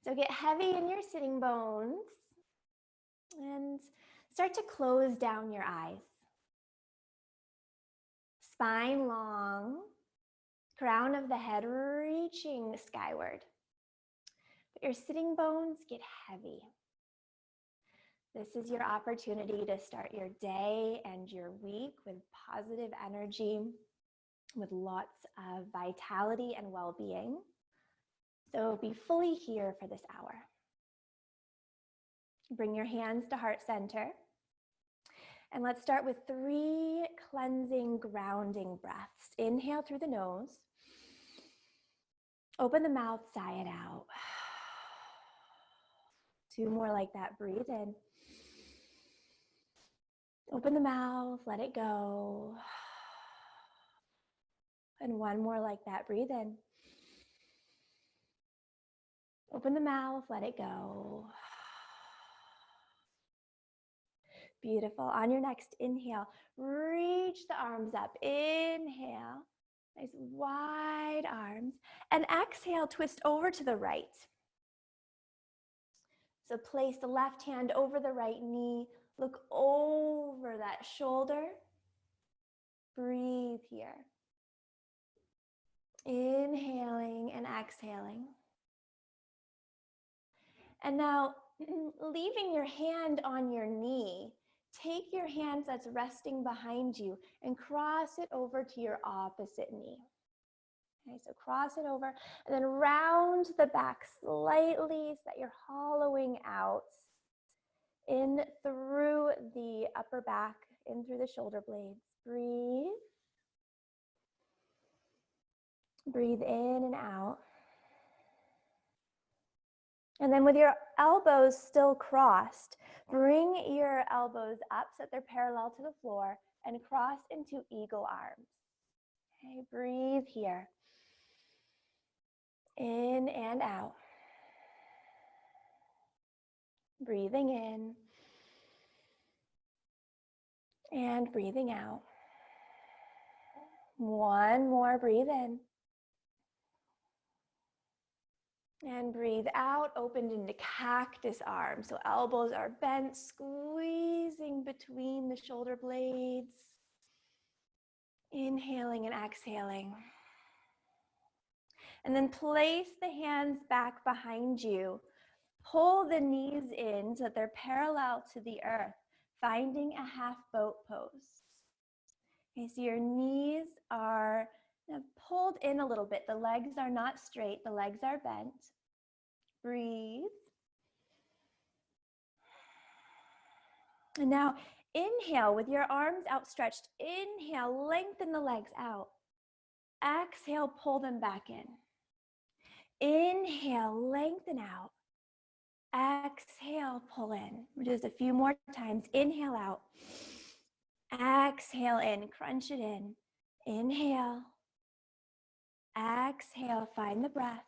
So get heavy in your sitting bones and start to close down your eyes. Spine long, crown of the head reaching skyward. But your sitting bones get heavy. This is your opportunity to start your day and your week with positive energy, with lots of vitality and well-being. So be fully here for this hour. Bring your hands to heart center. And let's start with 3 cleansing, grounding breaths. Inhale through the nose. Open the mouth, sigh it out. 2 more like that. Breathe in. Open the mouth, let it go. And 1 more like that. Breathe in. Open the mouth, let it go. Beautiful. On your next inhale, reach the arms up. Inhale, nice wide arms. And exhale, twist over to the right. So place the left hand over the right knee. Look over that shoulder. Breathe here. Inhaling and exhaling. And now, leaving your hand on your knee, take your hand that's resting behind you and cross it over to your opposite knee. Okay, so cross it over and then round the back slightly so that you're hollowing out in through the upper back, in through the shoulder blades. Breathe. Breathe in and out. And then with your elbows still crossed, bring your elbows up so that they're parallel to the floor and cross into eagle arms. Okay, breathe here. In and out. Breathing in and breathing out. 1 more, breathe in. And breathe out, opened into cactus arms. So elbows are bent, squeezing between the shoulder blades. Inhaling and exhaling. And then place the hands back behind you. Pull the knees in so that they're parallel to the earth, finding a half boat pose. Okay, so your knees are pulled in a little bit. The legs are not straight, the legs are bent. Breathe. And now inhale with your arms outstretched. Inhale, lengthen the legs out. Exhale, pull them back in. Inhale, lengthen out. Exhale, pull in. We'll do this a few more times. Inhale out. Exhale in, crunch it in. Inhale. Exhale, find the breath.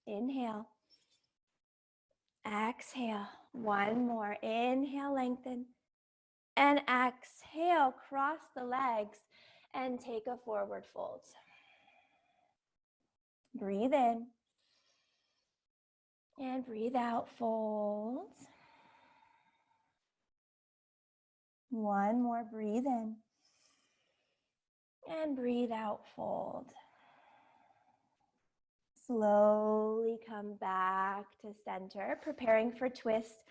Inhale. Exhale. 1 more. Inhale, lengthen. And exhale, cross the legs and take a forward fold. Breathe in. And breathe out, fold. 1 more, breathe in. And breathe out, fold. Slowly come back to center, preparing for twist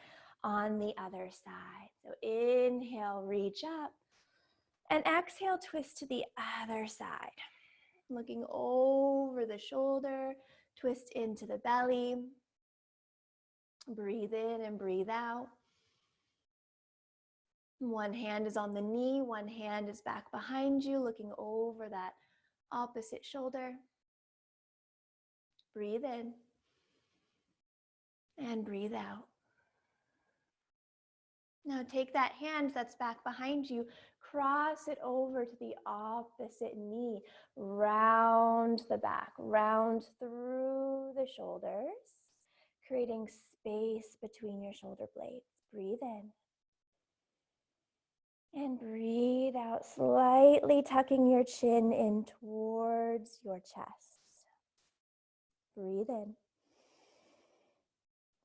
on the other side. So inhale, reach up. And exhale, twist to the other side. Looking over the shoulder, twist into the belly. Breathe in and breathe out. 1 hand is on the knee, 1 hand is back behind you, looking over that opposite shoulder. Breathe in and breathe out. Now take that hand that's back behind you, cross it over to the opposite knee, round the back, round through the shoulders, creating space between your shoulder blades. Breathe in. And breathe out, slightly tucking your chin in towards your chest. Breathe in.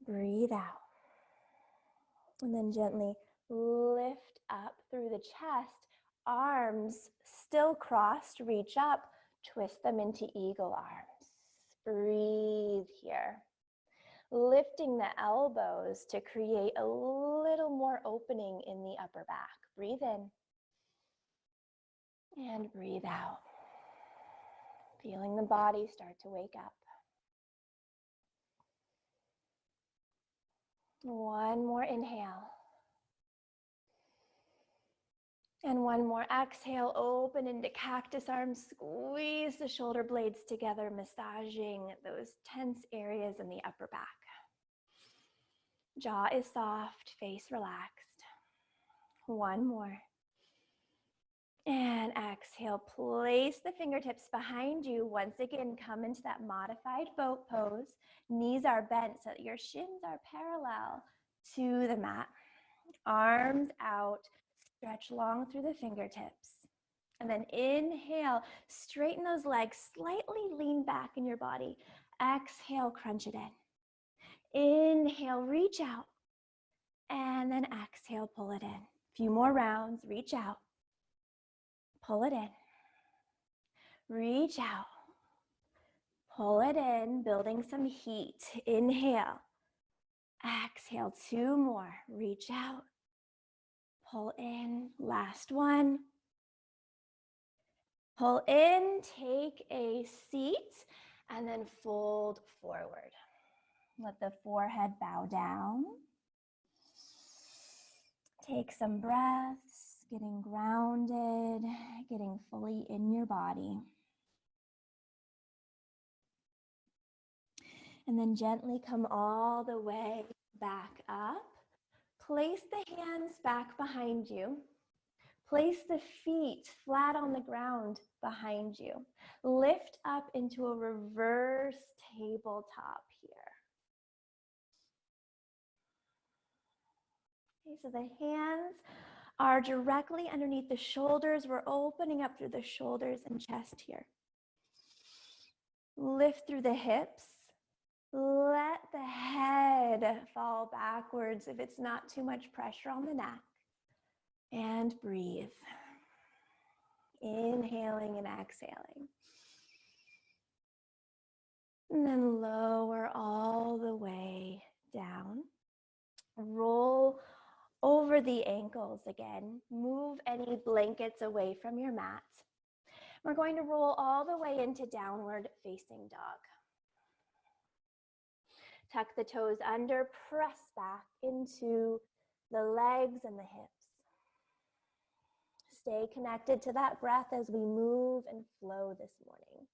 breathe out. And then gently lift up through the chest, arms still crossed, reach up, twist them into eagle arms. Breathe here. Lifting the elbows to create a little more opening in the upper back. Breathe in and breathe out. Feeling the body start to wake up. One more inhale. And one more exhale, open into cactus arms, squeeze the shoulder blades together, massaging those tense areas in the upper back. Jaw is soft, face relaxed. One more. And exhale, place the fingertips behind you. Once again, come into that modified boat pose. Knees are bent so that your shins are parallel to the mat. Arms out. Stretch long through the fingertips. And then inhale, straighten those legs, slightly lean back in your body. Exhale, crunch it in. Inhale, reach out. And then exhale, pull it in. A few more rounds, reach out. Pull it in. Reach out. Pull it in, building some heat. Inhale. Exhale, two more. Reach out. Pull in, last one. Pull in, take a seat, and then fold forward. Let the forehead bow down. Take some breaths, getting grounded, getting fully in your body. And then gently come all the way back up. Place the hands back behind you. Place the feet flat on the ground behind you. Lift up into a reverse tabletop here. Okay, so the hands are directly underneath the shoulders. We're opening up through the shoulders and chest here. Lift through the hips. Let the head fall backwards if it's not too much pressure on the neck. And breathe. Inhaling and exhaling. And then lower all the way down. Roll over the ankles again. Move any blankets away from your mat. We're going to roll all the way into downward facing dog. Tuck the toes under, press back into the legs and the hips. Stay connected to that breath as we move and flow this morning.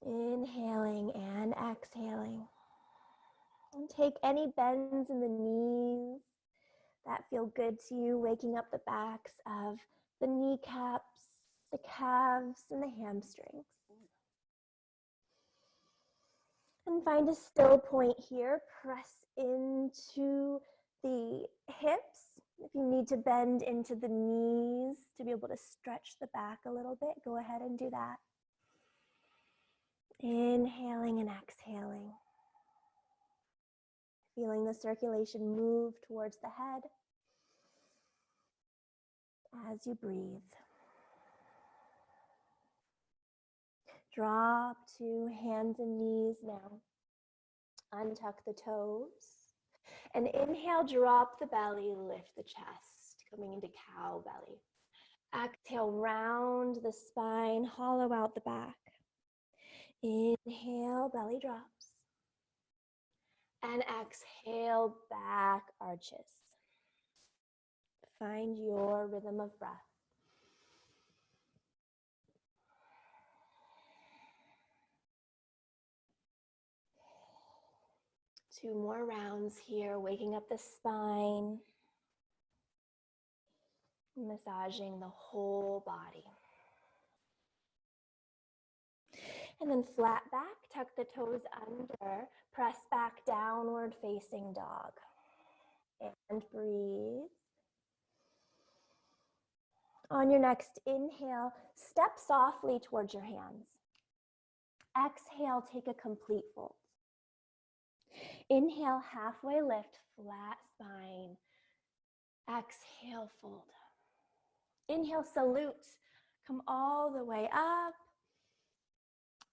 Inhaling and exhaling. And take any bends in the knees that feel good to you, waking up the backs of the kneecaps, the calves, and the hamstrings. And find a still point here. Press into the hips. If you need to bend into the knees to be able to stretch the back a little bit, go ahead and do that. Inhaling and exhaling. Feeling the circulation move towards the head as you breathe. Drop to hands and knees now. Untuck the toes. And inhale, drop the belly, lift the chest, coming into cow belly. Exhale, round the spine, hollow out the back. Inhale, belly drops. And exhale, back arches. Find your rhythm of breath. Two more rounds here, waking up the spine, massaging the whole body. And then flat back, tuck the toes under, press back downward facing dog. And breathe. On your next inhale, step softly towards your hands. Exhale, take a complete fold. Inhale, halfway lift, flat spine. Exhale, fold. Inhale, salute. Come all the way up.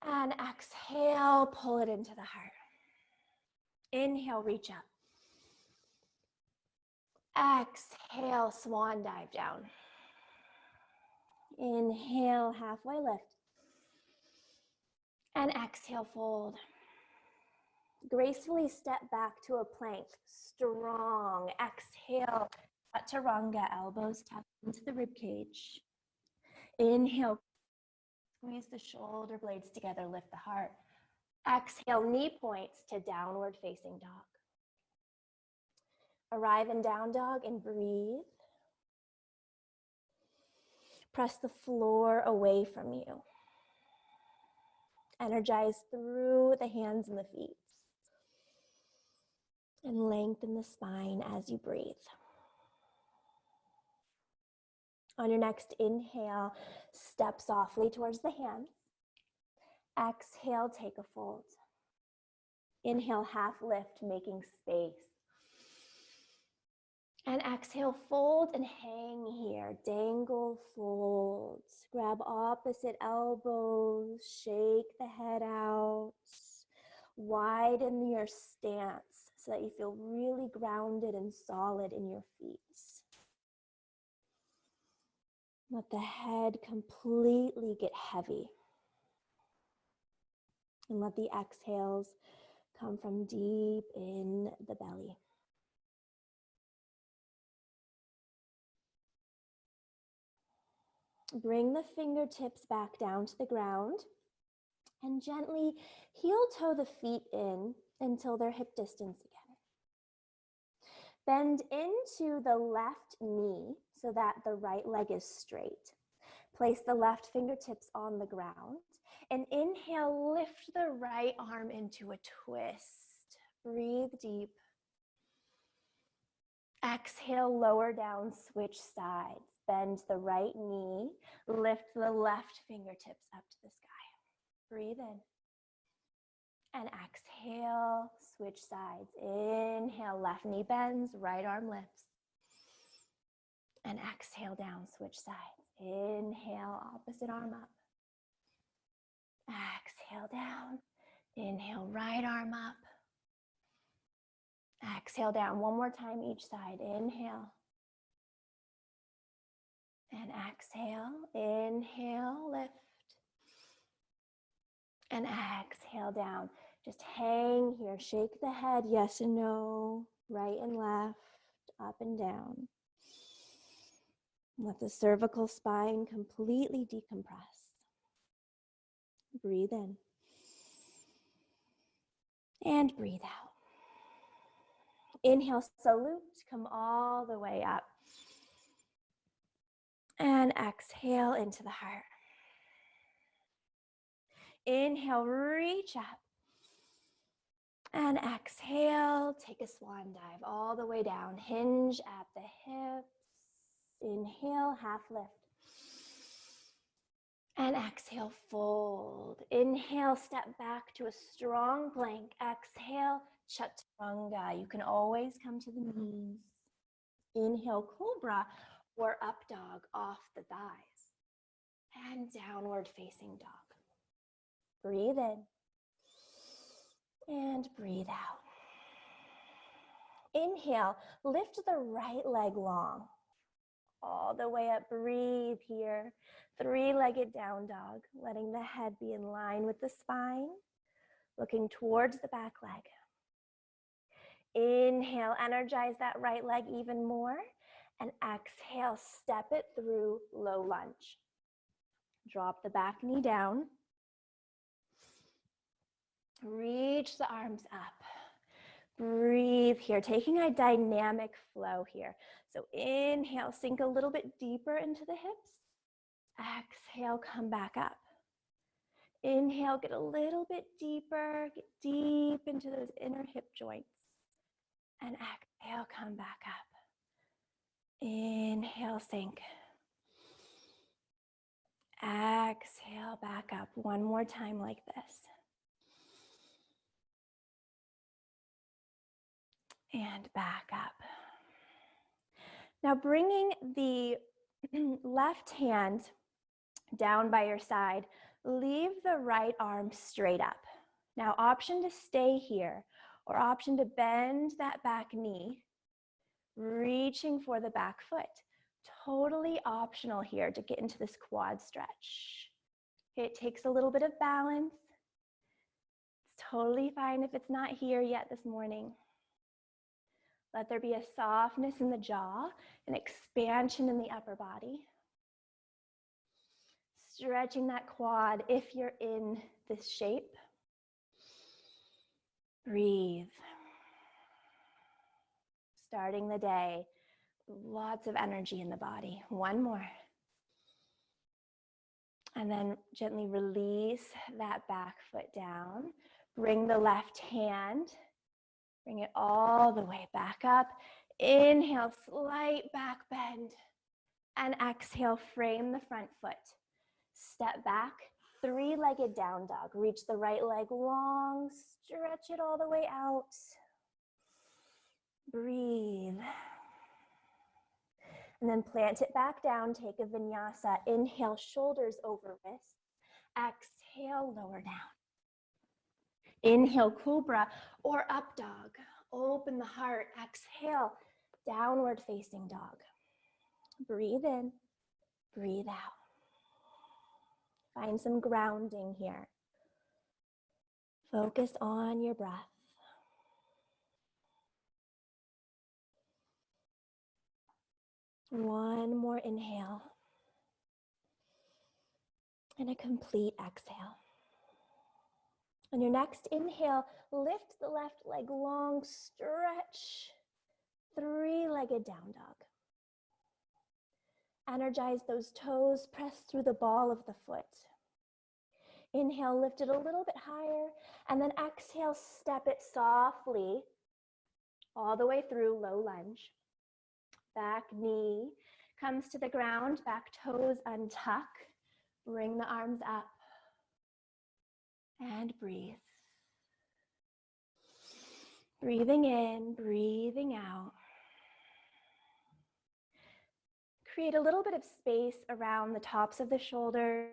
And exhale, pull it into the heart. Inhale, reach up. Exhale, swan dive down. Inhale, halfway lift. And exhale, fold. Gracefully step back to a plank. Strong. Exhale, chaturanga, elbows tucked into the rib cage. Inhale, squeeze the shoulder blades together, lift the heart. Exhale, knee points to downward facing dog. Arrive in down dog and breathe. Press the floor away from you. Energize through the hands and the feet. And lengthen the spine as you breathe. On your next inhale, step softly towards the hands. Exhale, take a fold. Inhale, half lift, making space. And exhale, fold and hang here. Dangle, fold. Grab opposite elbows, shake the head out. Widen your stance so that you feel really grounded and solid in your feet. Let the head completely get heavy. And let the exhales come from deep in the belly. Bring the fingertips back down to the ground and gently heel toe the feet in until they're hip distance again. Bend into the left knee so that the right leg is straight. Place the left fingertips on the ground and inhale, lift the right arm into a twist. Breathe deep. Exhale, lower down, switch sides. Bend the right knee, lift the left fingertips up to the sky. Breathe in. And exhale, switch sides. Inhale, left knee bends, right arm lifts. And exhale down, switch sides. Inhale, opposite arm up. Exhale down. Inhale, right arm up. Exhale down. One more time each side. Inhale. And exhale. Inhale, lift. And exhale down. Just hang here. Shake the head, yes and no. Right and left, up and down. Let the cervical spine completely decompress. Breathe in. And breathe out. Inhale, salute. Come all the way up. And exhale into the heart. Inhale, reach up. And exhale, take a swan dive all the way down. Hinge at the hips. Inhale, half lift. And exhale, fold. Inhale, step back to a strong plank. Exhale, chaturanga. You can always come to the knees. Inhale, cobra or up dog off the thighs. And downward facing dog. Breathe in. And breathe out. Inhale, lift the right leg long. All the way up, breathe here. Three-legged down dog, letting the head be in line with the spine, looking towards the back leg. Inhale, energize that right leg even more, and exhale, step it through low lunge. Drop the back knee down. Reach the arms up. Breathe here, taking a dynamic flow here. So inhale, sink a little bit deeper into the hips. Exhale, come back up. Inhale, get a little bit deeper, get deep into those inner hip joints. And exhale, come back up. Inhale, sink. Exhale, back up. One more time like this. And back up. Now bringing the left hand down by your side, leave the right arm straight up. Now option to stay here or option to bend that back knee, reaching for the back foot. Totally optional here to get into this quad stretch. It takes a little bit of balance. It's totally fine if it's not here yet this morning. Let there be a softness in the jaw, an expansion in the upper body. Stretching that quad if you're in this shape. Breathe. Starting the day, lots of energy in the body. One more. And then gently release that back foot down. Bring the left hand, bring it all the way back up. Inhale, slight back bend. And exhale, frame the front foot. Step back, three-legged down dog. Reach the right leg long, stretch it all the way out. Breathe. And then plant it back down, take a vinyasa. Inhale, shoulders over wrists. Exhale, lower down. Inhale, cobra or up dog. Open the heart. Exhale, downward facing dog. Breathe in, breathe out. Find some grounding here. Focus on your breath. One more inhale. And a complete exhale. On your next inhale, lift the left leg long, stretch. Three-legged down dog. Energize those toes, press through the ball of the foot. Inhale, lift it a little bit higher, and then exhale, step it softly all the way through low lunge. Back knee comes to the ground, back toes untuck. Bring the arms up and breathe. Breathing in, breathing out. Create a little bit of space around the tops of the shoulders.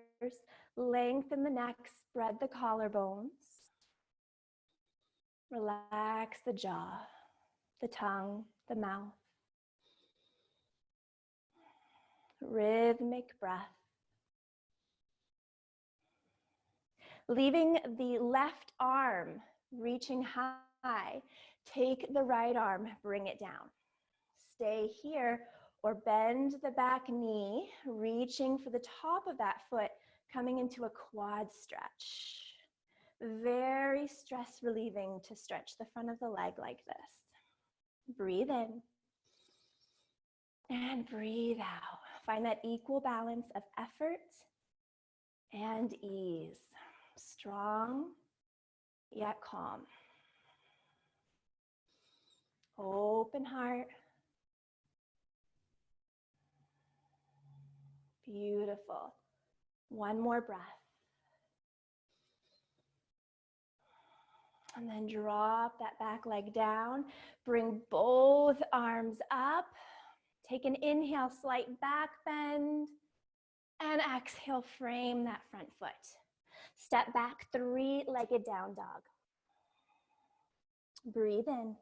Lengthen the neck, spread the collarbones. Relax the jaw, the tongue, the mouth. Rhythmic breath. Leaving the left arm reaching high, take the right arm, bring it down. Stay here or bend the back knee, reaching for the top of that foot, coming into a quad stretch. Very stress relieving to stretch the front of the leg like this. Breathe in and breathe out. Find that equal balance of effort and ease. Strong yet calm. Open heart. Beautiful. One more breath. And then drop that back leg down. Bring both arms up. Take an inhale, slight back bend. And exhale, frame that front foot. Step back, three-legged down dog. Breathe in.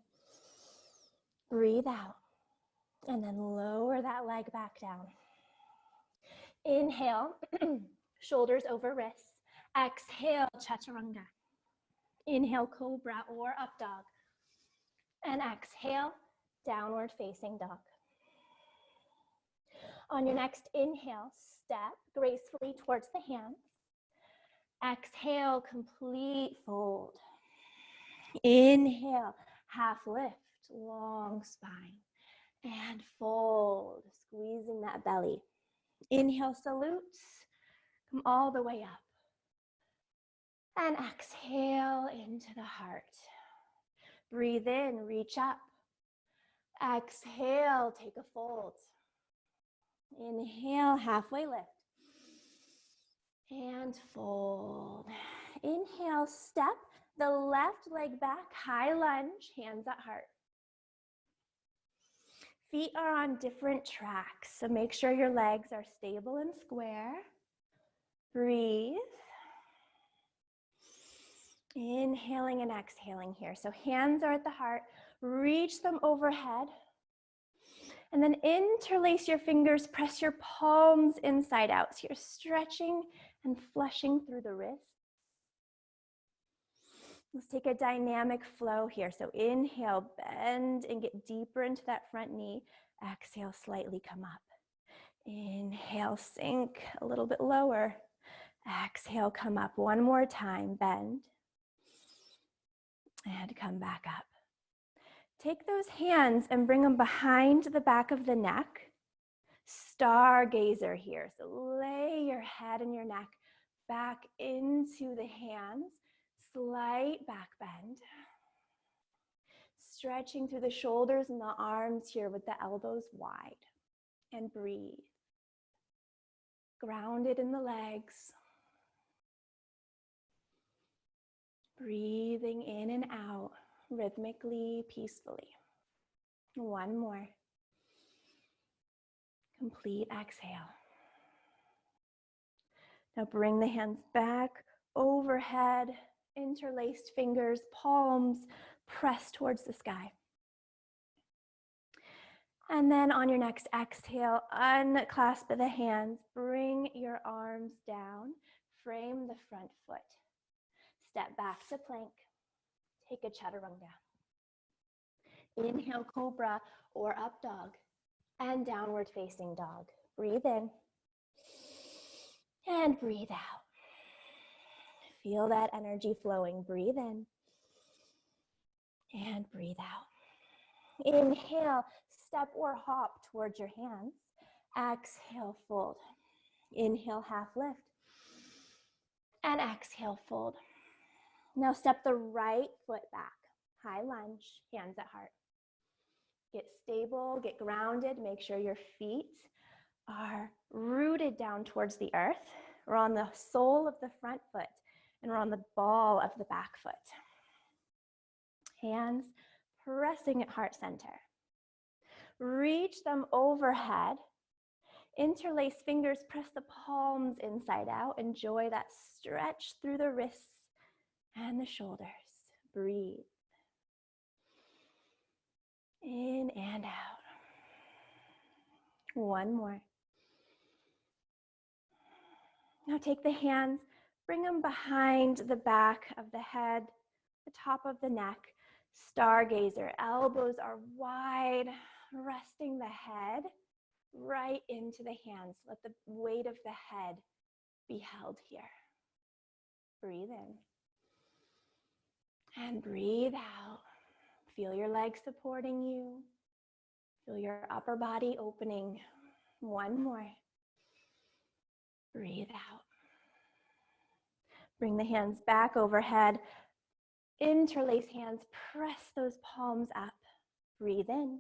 Breathe out. And then lower that leg back down. Inhale, shoulders over wrists. Exhale, chaturanga. Inhale, cobra or up dog. And exhale, downward facing dog. On your next inhale, step gracefully towards the hands. Exhale, complete fold. Inhale, half lift, long spine. And fold, squeezing that belly. Inhale, salutes, come all the way up. And exhale into the heart. Breathe in, reach up. Exhale, take a fold. Inhale, halfway lift. And fold. Inhale, step the left leg back, high lunge, hands at heart. Feet are on different tracks, so make sure your legs are stable and square. Breathe. Inhaling and exhaling here. So hands are at the heart. Reach them overhead. And then interlace your fingers, press your palms inside out. So you're stretching and flushing through the wrists. Let's take a dynamic flow here. So inhale, bend and get deeper into that front knee. Exhale, slightly come up. Inhale, sink a little bit lower. Exhale, come up. One more time, bend. And come back up. Take those hands and bring them behind the back of the neck. Stargazer here. So lay your head and your neck back into the hands. Slight back bend. Stretching through the shoulders and the arms here with the elbows wide. And breathe. Grounded in the legs. Breathing in and out rhythmically, peacefully. One more. Complete exhale. Now bring the hands back overhead, interlaced fingers, palms pressed towards the sky. And then on your next exhale, unclasp the hands, bring your arms down, frame the front foot. Step back to plank, take a chaturanga. Inhale, cobra or up dog, and downward facing dog. Breathe in, and breathe out. Feel that energy flowing. Breathe in, and breathe out. Inhale, step or hop towards your hands. Exhale, fold. Inhale, half lift, and exhale, fold. Now step the right foot back. High lunge, hands at heart. Get stable, get grounded. Make sure your feet are rooted down towards the earth. We're on the sole of the front foot and we're on the ball of the back foot. Hands pressing at heart center. Reach them overhead. Interlace fingers, press the palms inside out. Enjoy that stretch through the wrists and the shoulders. Breathe. In and out. One more. Now take the hands, bring them behind the back of the head, the top of the neck. Stargazer, elbows are wide, resting the head right into the hands. Let the weight of the head be held here. Breathe in. And breathe out. Feel your legs supporting you. Feel your upper body opening. One more. Breathe out. Bring the hands back overhead. Interlace hands. Press those palms up. Breathe in.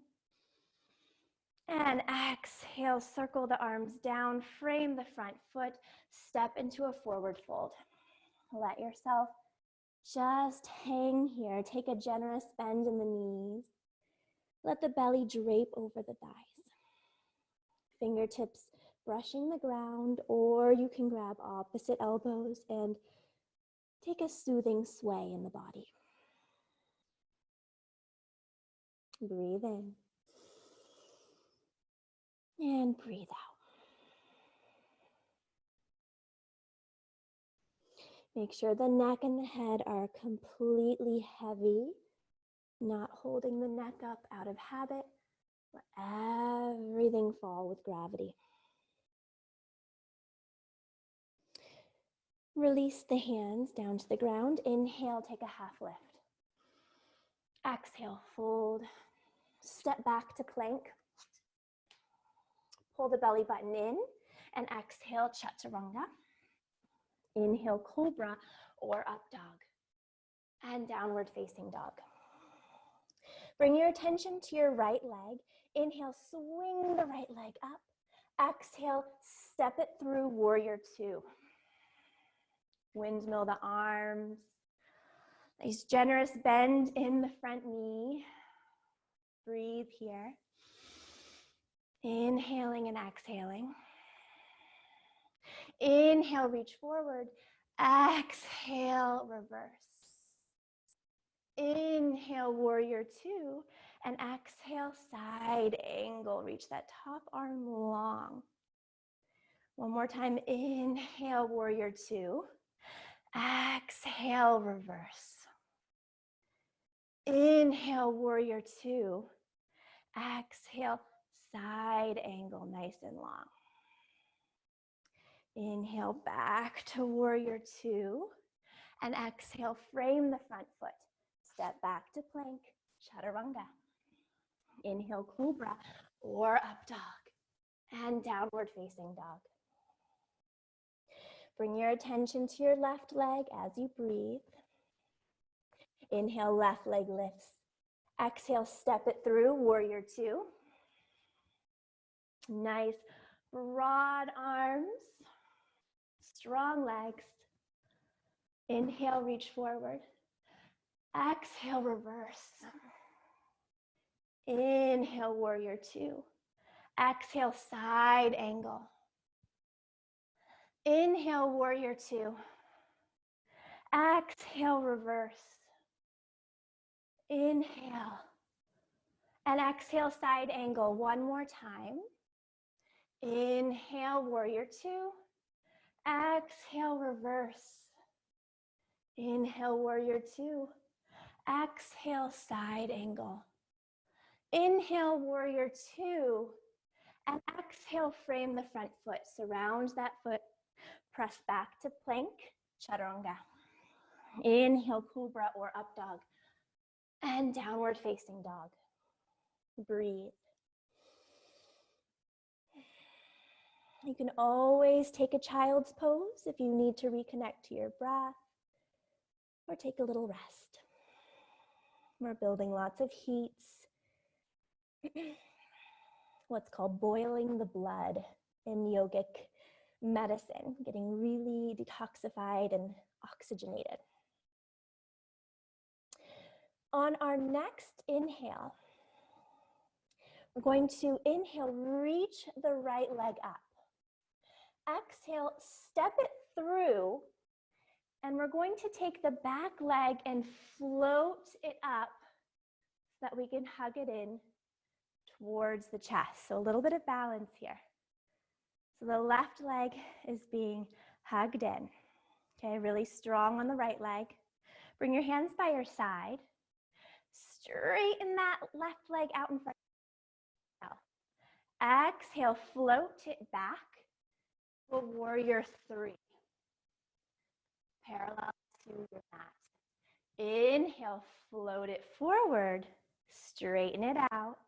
And exhale. Circle the arms down. Frame the front foot. Step into a forward fold. Let yourself just hang here. Take a generous bend in the knees. Let the belly drape over the thighs. Fingertips brushing the ground, or you can grab opposite elbows and take a soothing sway in the body. Breathe in. And breathe out. Make sure the neck and the head are completely heavy, not holding the neck up out of habit. Let everything fall with gravity. Release the hands down to the ground. Inhale, take a half lift. Exhale, fold. Step back to plank. Pull the belly button in and exhale, chaturanga. Inhale, cobra or up dog and downward facing dog. Bring your attention to your right leg. Inhale, swing the right leg up. Exhale, step it through warrior two. Windmill the arms. Nice generous bend in the front knee. Breathe here. Inhaling and exhaling. Inhale, reach forward. Exhale, reverse. Inhale, warrior two. And exhale, side angle. Reach that top arm long. One more time. Inhale, warrior two. Exhale, reverse. Inhale, warrior two. Exhale, side angle, nice and long. Inhale, back to warrior two. And exhale, frame the front foot. Step back to plank, chaturanga. Inhale, cobra or up dog. And downward facing dog. Bring your attention to your left leg as you breathe. Inhale, left leg lifts. Exhale, step it through, warrior two. Nice, broad arms, strong legs. Inhale, reach forward. Exhale, reverse. Inhale, warrior two. Exhale, side angle. Inhale, warrior two. Exhale, reverse. Inhale. And exhale, side angle. One more time. Inhale, warrior two. Exhale, reverse. Inhale, warrior two. Exhale, side angle. Inhale, warrior two. And exhale, frame the front foot. Surround that foot. Press back to plank, chaturanga. Inhale, cobra or up dog. And downward facing dog. Breathe. You can always take a child's pose if you need to reconnect to your breath, or take a little rest. We're building lots of heats. What's called boiling the blood in yogic medicine, getting really detoxified and oxygenated. On our next inhale, we're going to inhale, reach the right leg up. Exhale, step it through, and we're going to take the back leg and float it up so that we can hug it in towards the chest. So a little bit of balance here. So the left leg is being hugged in. Okay, really strong on the right leg. Bring your hands by your side. Straighten that left leg out in front. Exhale, float it back to a warrior three. Parallel to your mat. Inhale, float it forward. Straighten it out.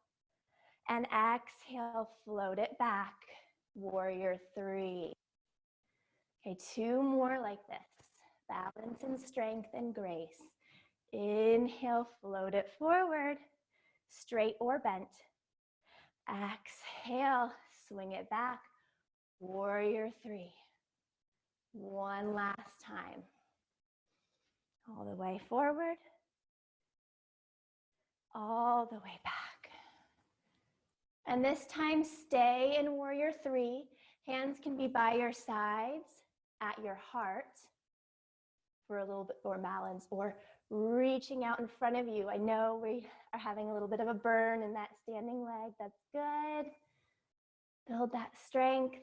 And exhale, float it back. Warrior three. Okay, two more like this. Balance and strength and grace. Inhale, float it forward. Straight or bent. Exhale, swing it back. Warrior three. One last time. All the way forward. All the way back. And this time, stay in warrior three. Hands can be by your sides at your heart for a little bit more balance, or reaching out in front of you. I know we are having a little bit of a burn in that standing leg. That's good. Build that strength,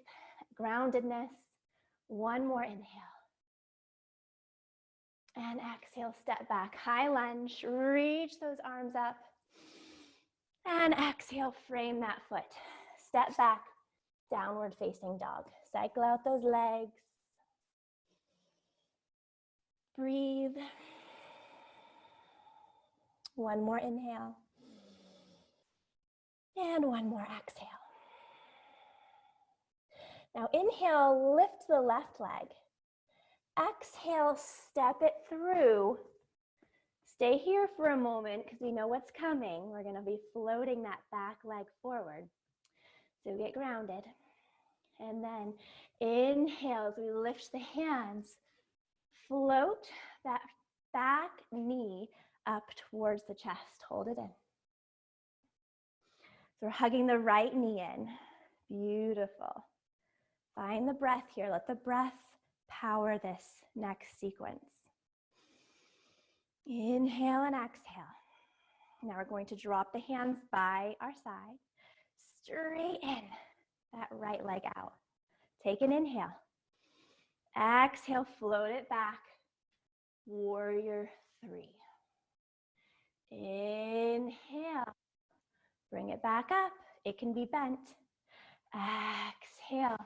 groundedness. One more inhale. And exhale, step back. High lunge, reach those arms up. And exhale, frame that foot. Step back, downward facing dog. Cycle out those legs. Breathe. One more inhale. And one more exhale. Now inhale, lift the left leg. Exhale, step it through. Stay here for a moment because we know what's coming. We're going to be floating that back leg forward. So get grounded. And then inhale as we lift the hands. Float that back knee up towards the chest. Hold it in. So we're hugging the right knee in. Beautiful. Find the breath here. Let the breath power this next sequence. Inhale and exhale. Now we're going to drop the hands by our side. Straighten that right leg out. Take an inhale. Exhale, float it back. Warrior 3. Inhale. Bring it back up. It can be bent. Exhale.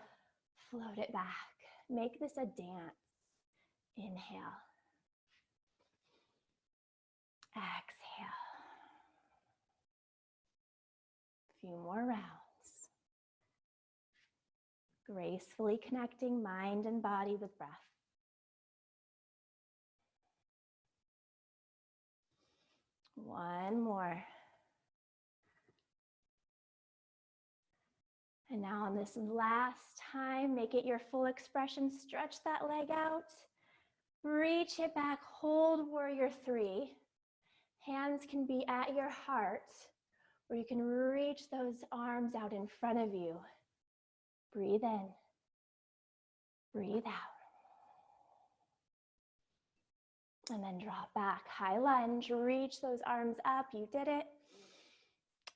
Float it back. Make this a dance. Inhale. Exhale. A few more rounds. Gracefully connecting mind and body with breath. One more. And now on this last time, make it your full expression. Stretch that leg out. Reach it back. Hold warrior 3. Hands can be at your heart, or you can reach those arms out in front of you. Breathe in. Breathe out. And then drop back. High lunge. Reach those arms up. You did it.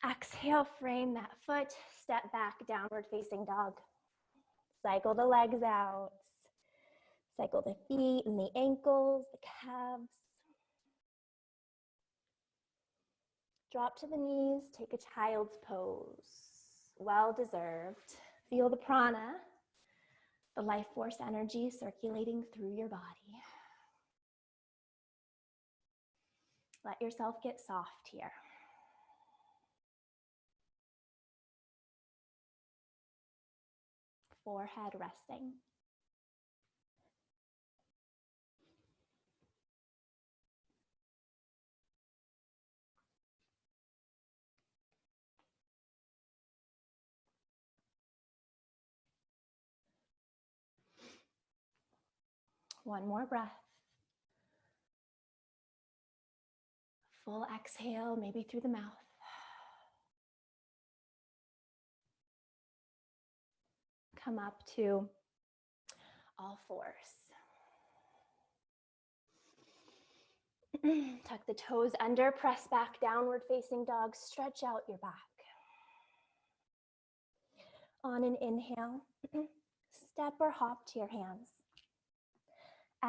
Exhale, frame that foot. Step back, downward facing dog. Cycle the legs out. Cycle the feet and the ankles, the calves. Drop to the knees. Take a child's pose. Well deserved. Feel the prana, the life force energy circulating through your body. Let yourself get soft here. Forehead resting. One more breath. Full exhale, maybe through the mouth. Come up to all fours. Tuck the toes under, press back, downward facing dog. Stretch out your back. On an inhale, step or hop to your hands.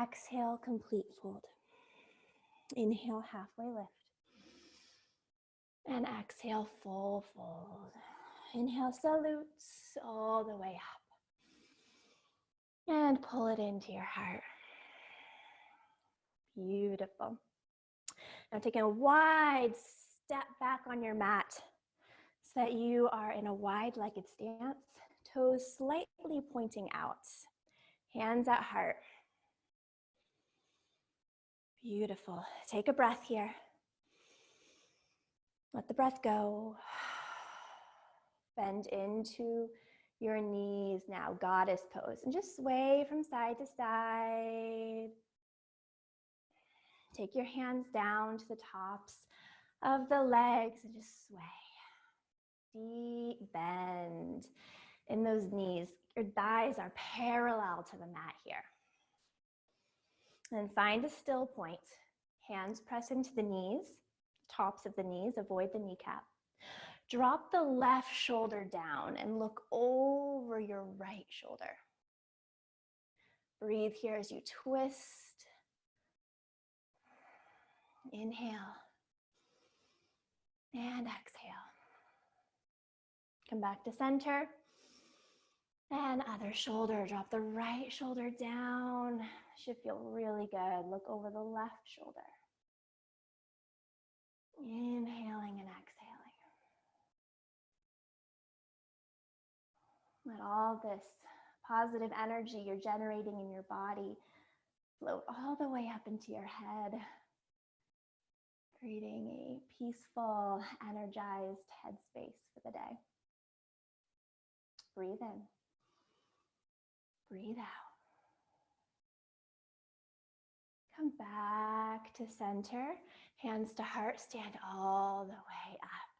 Exhale, complete fold. Inhale, halfway lift. And exhale, full fold. Inhale, salutes all the way up. And pull it into your heart. Beautiful. Now taking a wide step back on your mat so that you are in a wide-legged stance. Toes slightly pointing out. Hands at heart. Beautiful. Take a breath here. Let the breath go. Bend into your knees now, goddess pose. And just sway from side to side. Take your hands down to the tops of the legs and just sway. Deep bend in those knees. Your thighs are parallel to the mat here. And find a still point. Hands press into the knees, tops of the knees, avoid the kneecap. Drop the left shoulder down and look over your right shoulder. Breathe here as you twist. Inhale and exhale. Come back to center. And other shoulder, drop the right shoulder down. Should feel really good. Look over the left shoulder. Inhaling and exhaling. Let all this positive energy you're generating in your body float all the way up into your head, creating a peaceful, energized headspace for the day. Breathe in. Breathe out. Come back to center. Hands to heart, stand all the way up.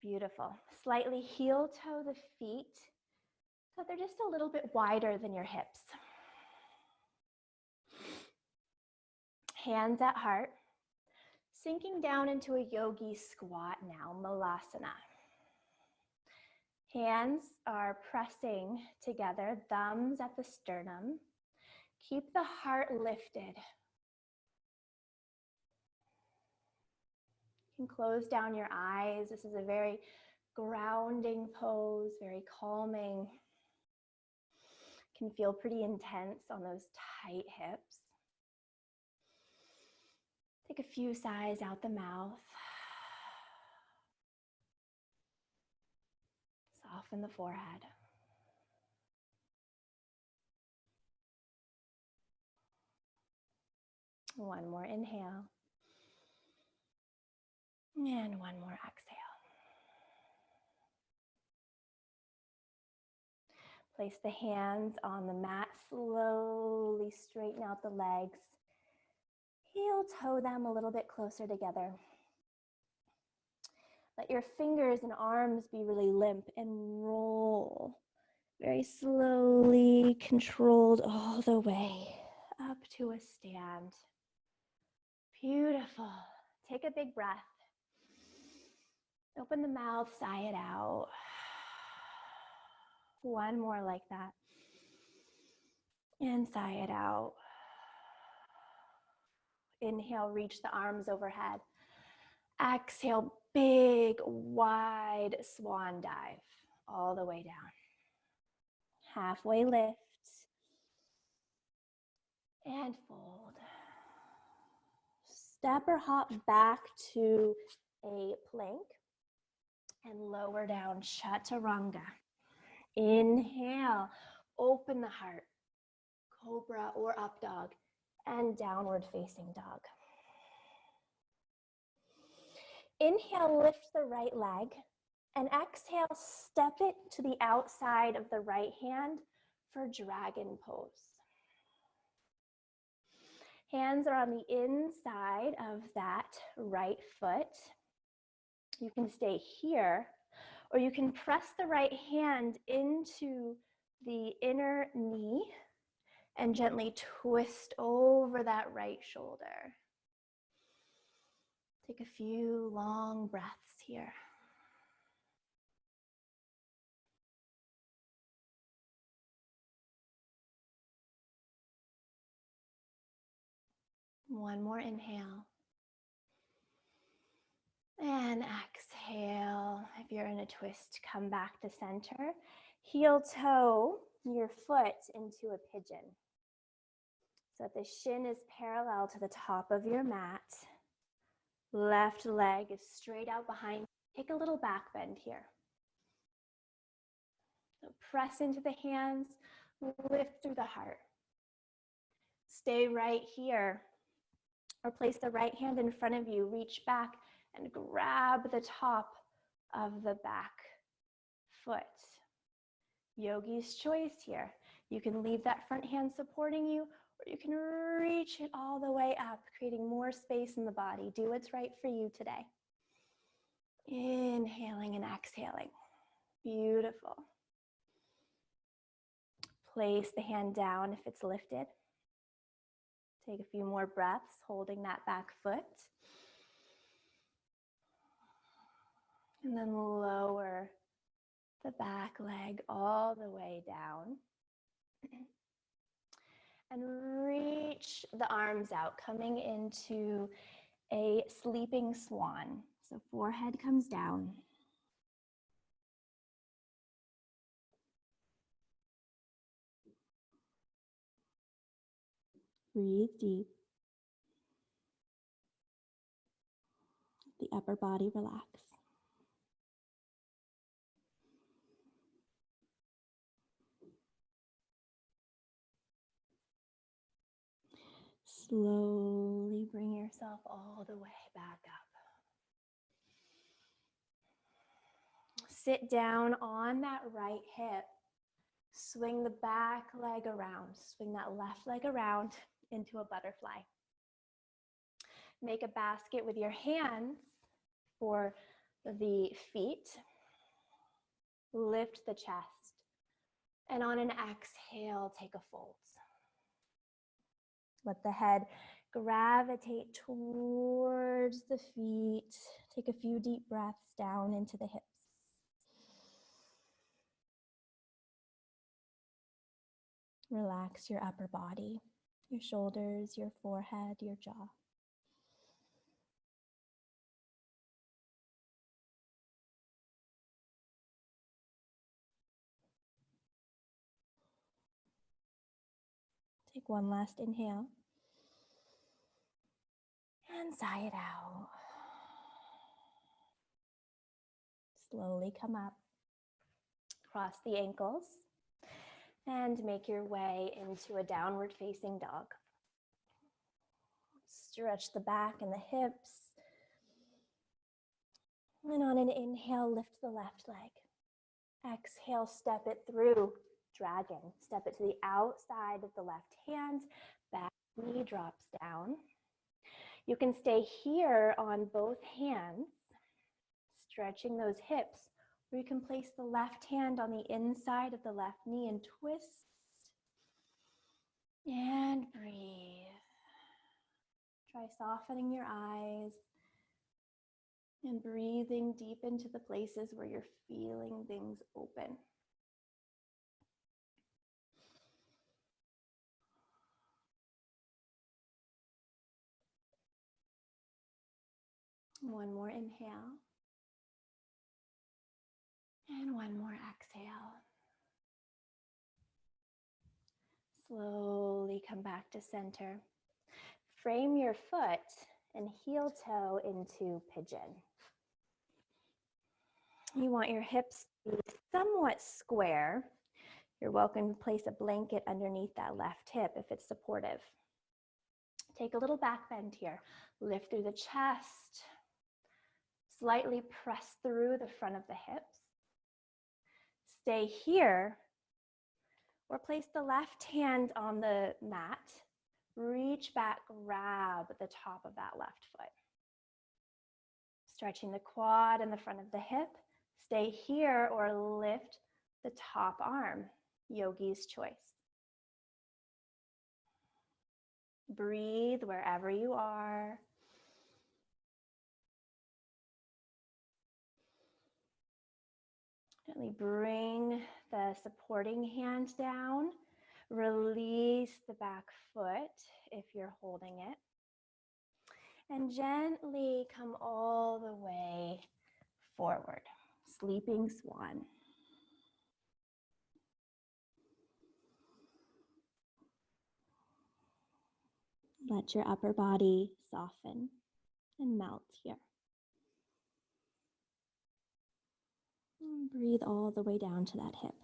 Beautiful. Slightly heel toe the feet so they're just a little bit wider than your hips. Hands at heart. Sinking down into a yogi squat now, Malasana. Hands are pressing together, thumbs at the sternum. Keep the heart lifted. You can close down your eyes. This is a very grounding pose, very calming. Can feel pretty intense on those tight hips. Take a few sighs out the mouth. Soften the forehead. One more inhale. And one more exhale. Place the hands on the mat. Slowly straighten out the legs. Heel toe them a little bit closer together. Let your fingers and arms be really limp and roll. Very slowly, controlled all the way up to a stand. Beautiful. Take a big breath. Open the mouth, sigh it out. One more like that. And sigh it out. Inhale, reach the arms overhead. Exhale, big, wide swan dive all the way down. Halfway lift. And fold. Step or hop back to a plank and lower down, chaturanga. Inhale, open the heart, cobra or up dog, and downward facing dog. Inhale, lift the right leg, and exhale, step it to the outside of the right hand for dragon pose. Hands are on the inside of that right foot. You can stay here, or you can press the right hand into the inner knee and gently twist over that right shoulder. Take a few long breaths here. One more inhale. And exhale. If you're in a twist, come back to center. Heel toe your foot into a pigeon. So that the shin is parallel to the top of your mat. Left leg is straight out behind. Take a little back bend here. So press into the hands, lift through the heart. Stay right here. Or place the right hand in front of you. Reach back and grab the top of the back foot. Yogi's choice here. You can leave that front hand supporting you, or you can reach it all the way up, creating more space in the body. Do what's right for you today. Inhaling and exhaling. Beautiful. Place the hand down if it's lifted. Take a few more breaths, holding that back foot. And then lower the back leg all the way down. And reach the arms out, coming into a sleeping swan. So forehead comes down. Breathe deep. The upper body relax. Slowly bring yourself all the way back up. Sit down on that right hip. Swing the back leg around. Swing that left leg around into a butterfly. Make a basket with your hands for the feet. Lift the chest. And on an exhale, take a fold. Let the head gravitate towards the feet. Take a few deep breaths down into the hips. Relax your upper body, your shoulders, your forehead, your jaw. Take one last inhale. And sigh it out. Slowly come up. Cross the ankles. And make your way into a downward facing dog. Stretch the back and the hips. And on an inhale, lift the left leg. Exhale, step it through, dragon. Step it to the outside of the left hand. Back knee drops down. You can stay here on both hands, stretching those hips, or you can place the left hand on the inside of the left knee and twist. And breathe. Try softening your eyes and breathing deep into the places where you're feeling things open. One more inhale. And one more exhale. Slowly come back to center. Frame your foot and heel toe into pigeon. You want your hips to be somewhat square. You're welcome to place a blanket underneath that left hip if it's supportive. Take a little back bend here. Lift through the chest. Slightly press through the front of the hips. Stay here, or place the left hand on the mat. Reach back, grab the top of that left foot. Stretching the quad and the front of the hip. Stay here or lift the top arm, yogi's choice. Breathe wherever you are. Gently bring the supporting hand down. Release the back foot if you're holding it. And gently come all the way forward. Sleeping swan. Let your upper body soften and melt here. And breathe all the way down to that hip.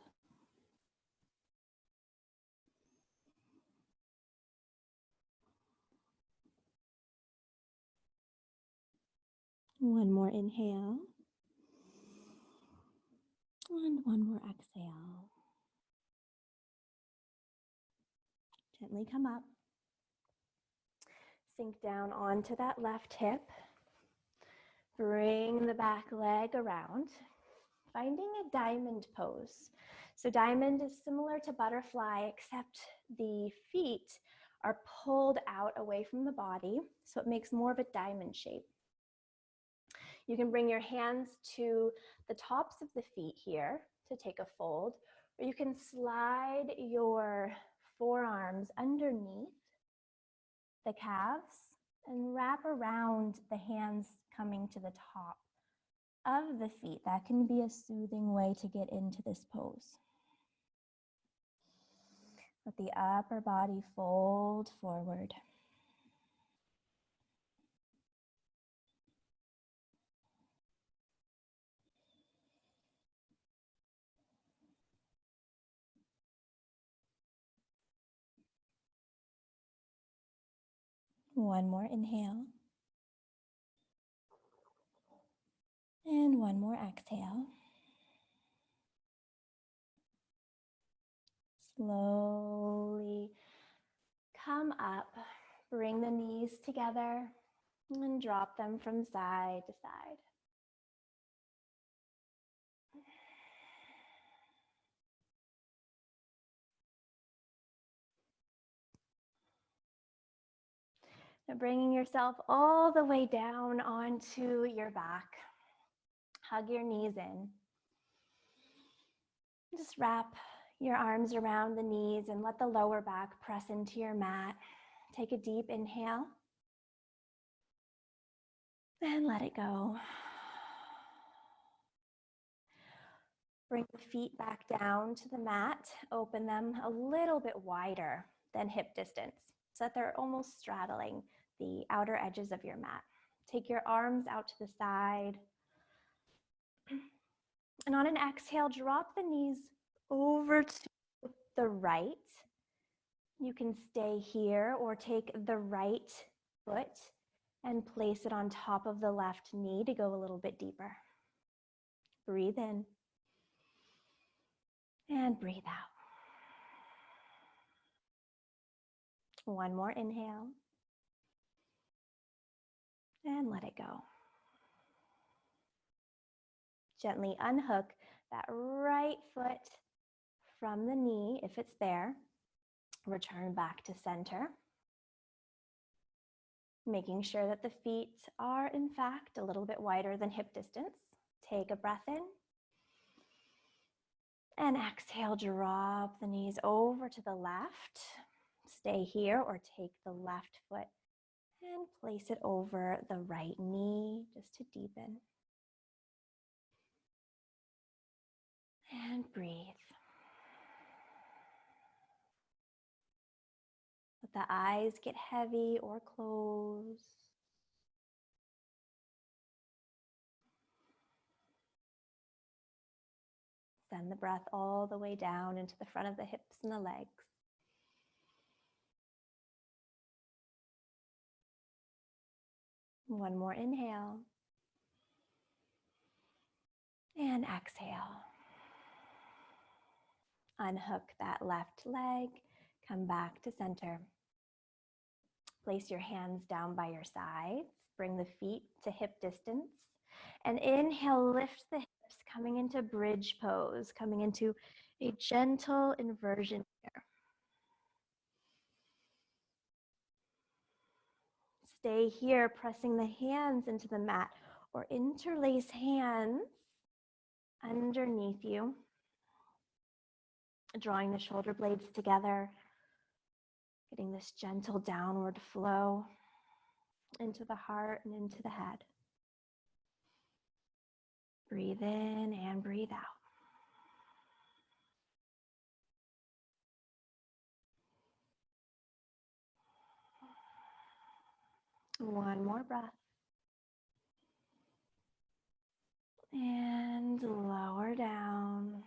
One more inhale. And one more exhale. Gently come up. Sink down onto that left hip. Bring the back leg around. Finding a diamond pose. So diamond is similar to butterfly, except the feet are pulled out away from the body, so it makes more of a diamond shape. You can bring your hands to the tops of the feet here to take a fold, or you can slide your forearms underneath the calves and wrap around the hands coming to the top of the feet. That can be a soothing way to get into this pose. Let the upper body fold forward. One more inhale. And one more exhale. Slowly come up, bring the knees together and drop them from side to side. Now bringing yourself all the way down onto your back. Hug your knees in. Just wrap your arms around the knees and let the lower back press into your mat. Take a deep inhale and let it go. Bring the feet back down to the mat. Open them a little bit wider than hip distance so that they're almost straddling the outer edges of your mat. Take your arms out to the side. And on an exhale, drop the knees over to the right. You can stay here or take the right foot and place it on top of the left knee to go a little bit deeper. Breathe in and breathe out. One more inhale and let it go. Gently unhook that right foot from the knee if it's there. Return back to center. Making sure that the feet are in fact a little bit wider than hip distance. Take a breath in. And exhale, drop the knees over to the left. Stay here or take the left foot and place it over the right knee just to deepen. And breathe. Let the eyes get heavy or close. Send the breath all the way down into the front of the hips and the legs. One more inhale. And exhale. Unhook that left leg. Come back to center. Place your hands down by your sides. Bring the feet to hip distance. And inhale, lift the hips, coming into bridge pose, coming into a gentle inversion here. Stay here, pressing the hands into the mat or interlace hands underneath you, drawing the shoulder blades together, getting this gentle downward flow into the heart and into the head. Breathe in and breathe out. One more breath. And lower down.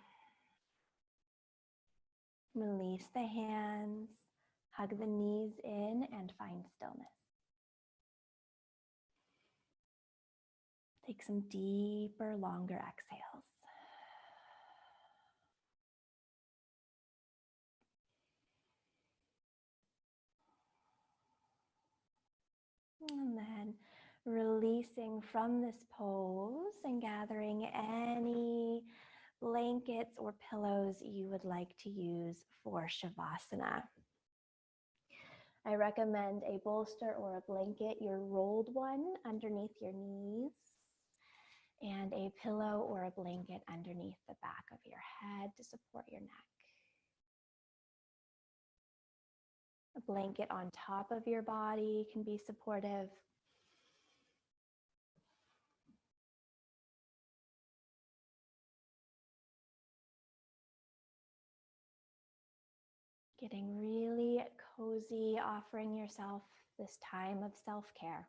Release the hands. Hug the knees in and find stillness. Take some deeper, longer exhales. And then releasing from this pose and gathering any blankets or pillows you would like to use for Savasana. I recommend a bolster or a blanket, your rolled one underneath your knees, and a pillow or a blanket underneath the back of your head to support your neck. A blanket on top of your body can be supportive. Getting really cozy, offering yourself this time of self-care.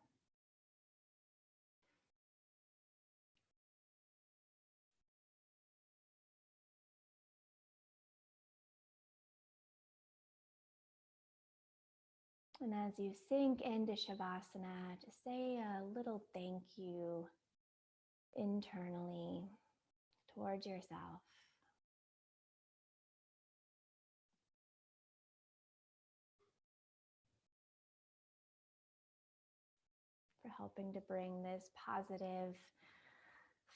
And as you sink into Shavasana, just say a little thank you internally towards yourself. For helping to bring this positive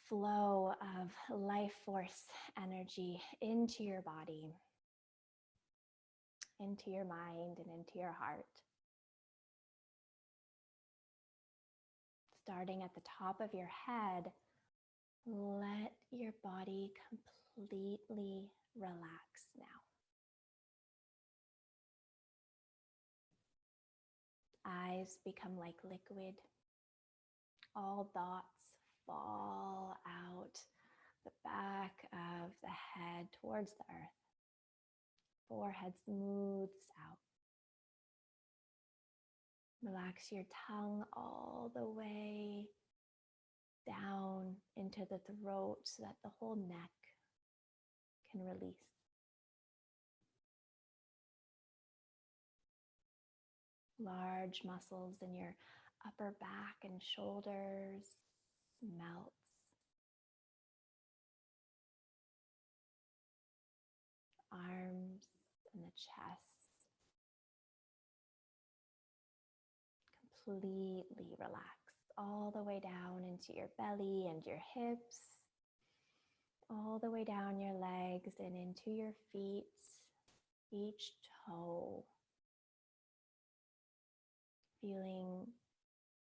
flow of life force energy into your body, into your mind, and into your heart. starting at the top of your head, let your body completely relax now. Eyes become like liquid. All thoughts fall out the back of the head towards the earth. Forehead smooths out. Relax your tongue all the way down into the throat so that the whole neck can release. Large muscles in your upper back and shoulders melt. Arms and the chest completely relax all the way down into your belly and your hips, all the way down your legs and into your feet, each toe. Feeling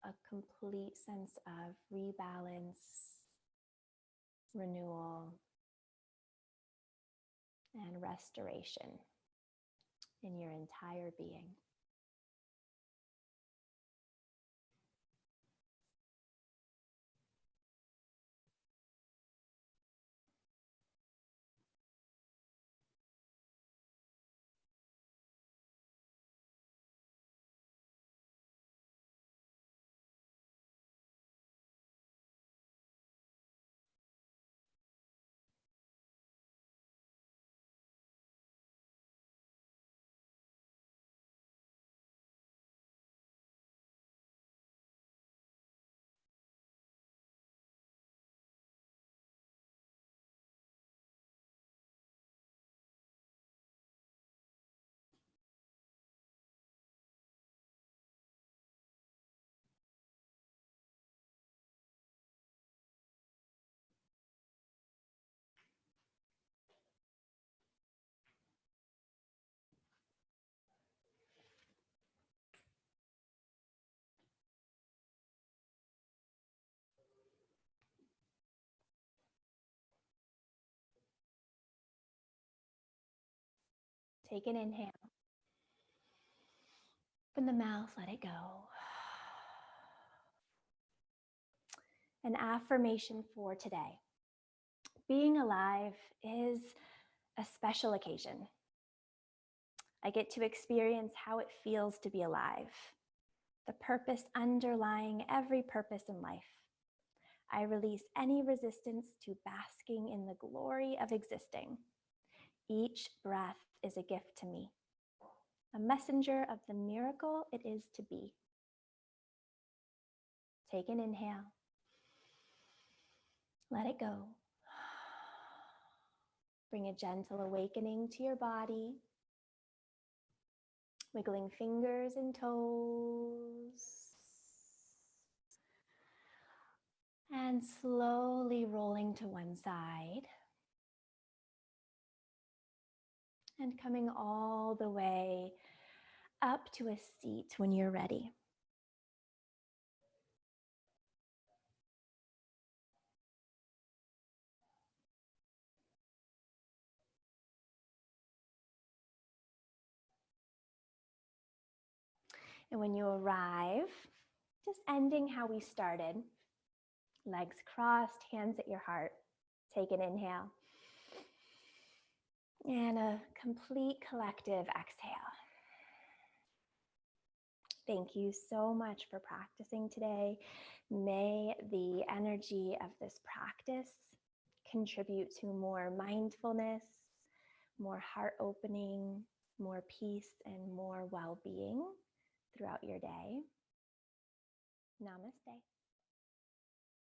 a complete sense of rebalance, renewal, and restoration in your entire being. Take an inhale. Open the mouth, let it go. An affirmation for today. Being alive is a special occasion. I get to experience how it feels to be alive, the purpose underlying every purpose in life. I release any resistance to basking in the glory of existing. Each breath is a gift to me, a messenger of the miracle it is to be. Take an inhale. Let it go. Bring a gentle awakening to your body. Wiggling fingers and toes. And slowly rolling to one side. And coming all the way up to a seat when you're ready. And when you arrive, just ending how we started. Legs crossed, hands at your heart. Take an inhale. And a complete collective exhale. Thank you so much for practicing today. May the energy of this practice contribute to more mindfulness, more heart opening, more peace, and more well-being throughout your day. Namaste.